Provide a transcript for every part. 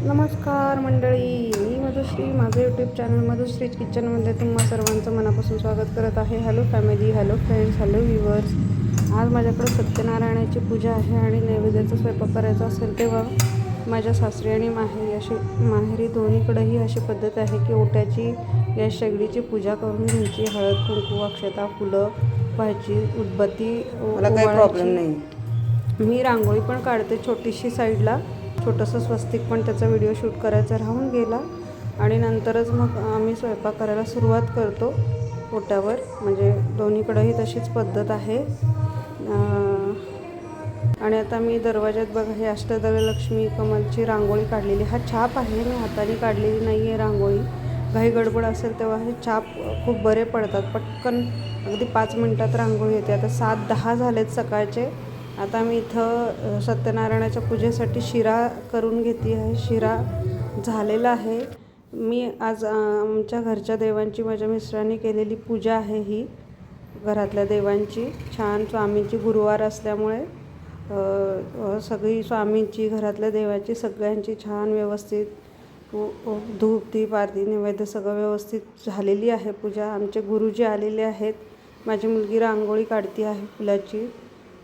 नमस्कार मंडळी, मी मधुश्री. माझं यूट्यूब चॅनल मधुश्रीज किचनमध्ये तुम्हा सर्वांचं मनापासून स्वागत करत आहे. Hello family, hello friends, hello viewers. आज माझ्याकडे सत्यनारायणाची पूजा आहे आणि नैवेद्याचा स्वयंपाक करायचा असेल तेव्हा माझ्या सासरी आणि माहेरी दोन्हीकडेही अशी पद्धत आहे की ओट्याची या शेगडीची पूजा करून घ्यायची. हळद, कुंकू, अक्षता, फुलं, भाजी, उदबत्ती, मला काही प्रॉब्लेम नाही. मी रांगोळी पण काढते छोटीशी साईडला, छोटंसं स्वस्तिक, पण त्याचा व्हिडिओ शूट करायचा राहून गेला. आणि नंतरच मग आम्ही स्वयंपाक करायला सुरुवात करतो ओट्यावर. म्हणजे दोन्हीकडेही तशीच पद्धत आहे. आणि आता मी दरवाज्यात बघा हे अष्टदललक्ष्मी कमलची रांगोळी काढलेली. हा छाप आहे, मी हाताने काढलेली नाही आहे रांगोळी. घाई गडबड असेल तेव्हा हे छाप खूप बरे पडतात. पटकन अगदी 5 मिनटात रांगोळी येते. आता 7:10 झालेत सकाळचे. आता मी इथं सत्यनारायणाच्या पूजेसाठी शिरा करून घेते आहे. शिरा झालेला आहे. मी आज आमच्या घरच्या देवांची, माझ्या मिस्टरांनी केलेली पूजा आहे ही, घरातल्या देवांची. छान स्वामींची गुरुवार असल्यामुळे सगळी स्वामींची, घरातल्या देवाची, सगळ्यांची छान व्यवस्थित धूप, दीप, आरती, नैवेद्य सगळं व्यवस्थित झालेली आहे पूजा. आमचे गुरुजी आलेले आहेत. माझी मुलगी रांगोळी काढती आहे फुलाची.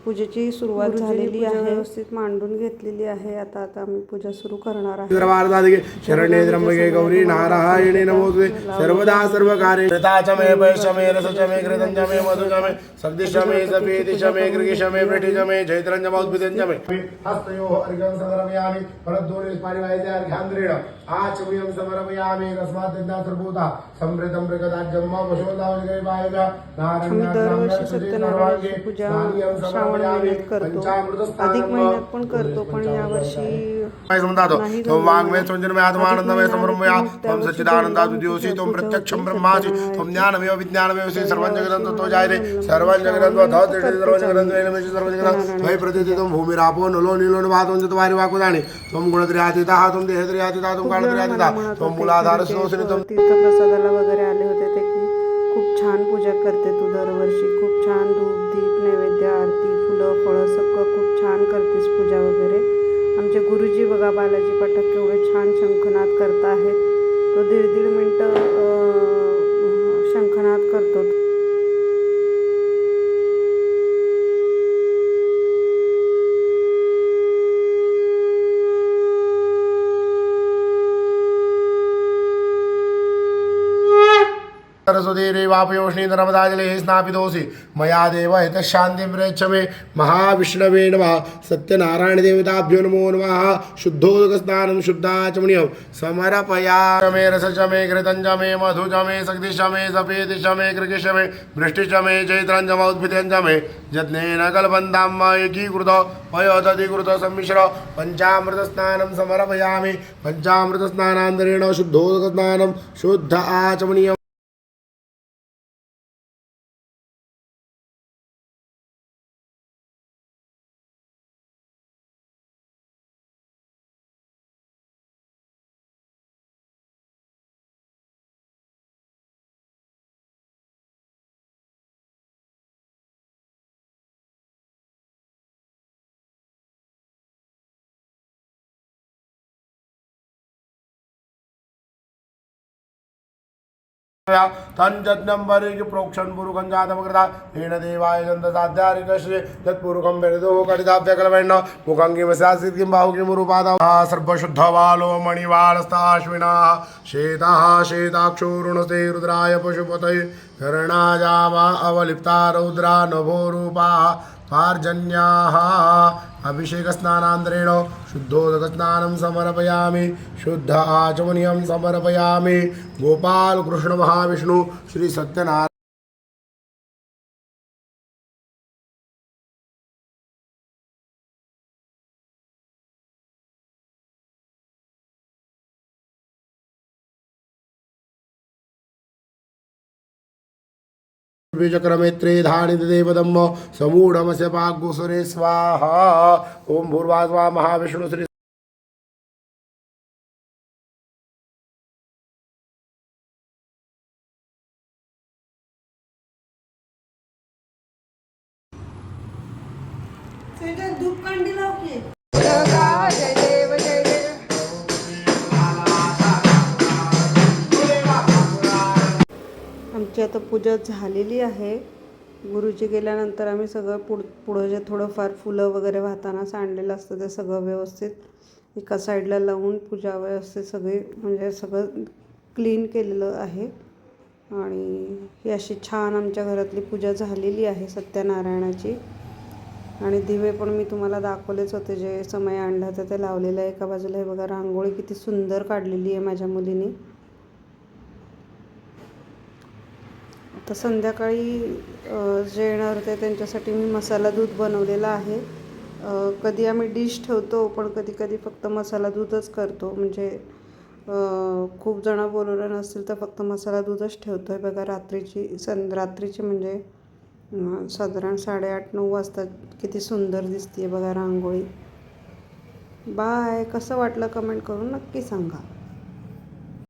पूजेची सुरुवात झालेली आहे, व्यवस्थित मांडून घेतलेली आहे. आता आम्ही पूजा सुरू करणार आहे. शरण्ये त्र्यंबके गौरी नारायणी नमोस्तुते सर्वदा सर्वकार्ये कृताचमे वैशमे रसचमे कृतंचमे मधुचमे सगदिशमे सपेतिशमे कृगिशमे वृष्टिचमे जैत्रंजमौद्भिदंचमे हस्तयोः अर्घ्यं समर्पयामि परद्दोरे पारिवायते अर्घ्यान्द्रेण आचमयं समर्पयामि तस्मात् तद्धातृभूता समृतं प्रगदाज्यं मा वशोदावजगे वायव्या दरवर्षी सत्यनारायणाची पूजा श्रावण महिन्यात करतो, अधिक महिन्यात पण करतो, पण यावर्षी वाङ्मय संजन्मय आत्मानंदमय समरमया त्वं सच्चिदानन्दात् द्योषि त्वं प्रत्यक्षं ब्रह्मासि त्वं ज्ञानमेव विज्ञानमेव श्री सर्वं जगदं ततो जायते सर्वं जगदं ततो सर्वं जगदं वेलमेषि सर्वं जगदं वै प्रतिष्ठितं भूमिरापो नलो नीलो निवातो चत्वारि वाकुदानि त्वं गुणत्रयातीतः त्वं देहत्रयातीतः त्वं कालत्रयातीतः त्वं मूलाधारस्योऽसि त्वं तीर्थप्रसादाला वगैरे आले होते ते की खूप छान पूजा करते तू दरवर्षी. खूप छान धूप, दीप, नैवेद्य, आरती, फुलं, फळं सगळं खूप छान करतेस पूजा वगैरे. आमचे गुरुजी बघा बालाजी पाठक केवढे छान शंखनाद करत आहेत. तो 1.5 मिनटं शंखनाद करतो. सरस्वती वापयोष्णी नर्मदाजले स्नापितोऽसि मया देव हितः शान्तिं प्रयच्छ मे महाविष्णवे नमः सत्यनारायण देवताभ्यो नमो नमः शुद्धोदकस्नानं शुद्धाचमनीयं समर्पयामि रसचमे घृतञ्चमे मधुचमे सगदिशमे सफेदिशमे कृगिशमे वृष्टिचमे चैत्रञ्जमौद्भिदञ्चमे यत्नेन कल्पन्तां एकीकृत पयोदधिकृत सम्मिश्र पञ्चामृतस्नानं समर्पयामि पञ्चामृतस्नानान्तरेण शुद्धोदकस्नानं शुद्ध आचमनीयम् तंजन्नंबरी प्रोक्षण पुरुखं जातमकृता येन देवाय गन्धसाध्यारिकश्री तत्पुरुखं वेदो कटिताभ्यकलवेण्ण मुखं किमस्यासीत् किं बाहु किमुरुपादः सर्वशुद्धबालो मणिवालस्ताश्विनाः शेताः शेताक्षोरुणस्ते रुद्राय पशुपतये शरणायावा अवलिप्ता रौद्रा नभोरूपाः पार्जन्याः अभिषेकस्नानान्तरेण शुद्धोदकस्नानं समर्पयामि शुद्ध आचमनीयं समर्पयामि गोपाल कृष्ण महाविष्णु श्री सत्यनारायण चक्रमेत्रे धानित देवदम्म समूढमस्य पाग्गुसुरे स्वाहा ओम भूर्वास्वा महाविष्णु श्री धूप कांडी लाव की. जय देव जय देव आमची आता पूजा झालेली आहे. गुरुजी गेल्यानंतर आम्ही सगळं पुढं जे थोडंफार फुलं वगैरे वाहताना सांडलेलं असतं ते सगळं व्यवस्थित एका साईडला लावून पूजा व्यवस्थित सगळी म्हणजे सगळं क्लीन केलेलं आहे. आणि ही अशी छान आमच्या घरातली पूजा झालेली आहे सत्यनारायणाची. आणि दिवे पण मी तुम्हाला दाखवलेच होते, जे समय आणला होता ते लावलेलं आहे. एका बाजूला हे बघा रांगोळी किती सुंदर काढलेली आहे माझ्या मुलीने. आता संध्याकाळी जे येणार होते त्यांच्यासाठी मी मसाला दूध बनवलेला आहे. कधी आम्ही डिश ठेवतो, पण कधी कधी फक्त मसाला दूधच करतो. म्हणजे खूप जणं बोलवलं नसतील तर फक्त मसाला दूधच ठेवतो आहे. बघा रात्रीची म्हणजे साधारण 8:30-9 वाजता किती सुंदर दिसते बघा रांगोळी. बाय. कसं वाटलं कमेंट करून नक्की सांगा.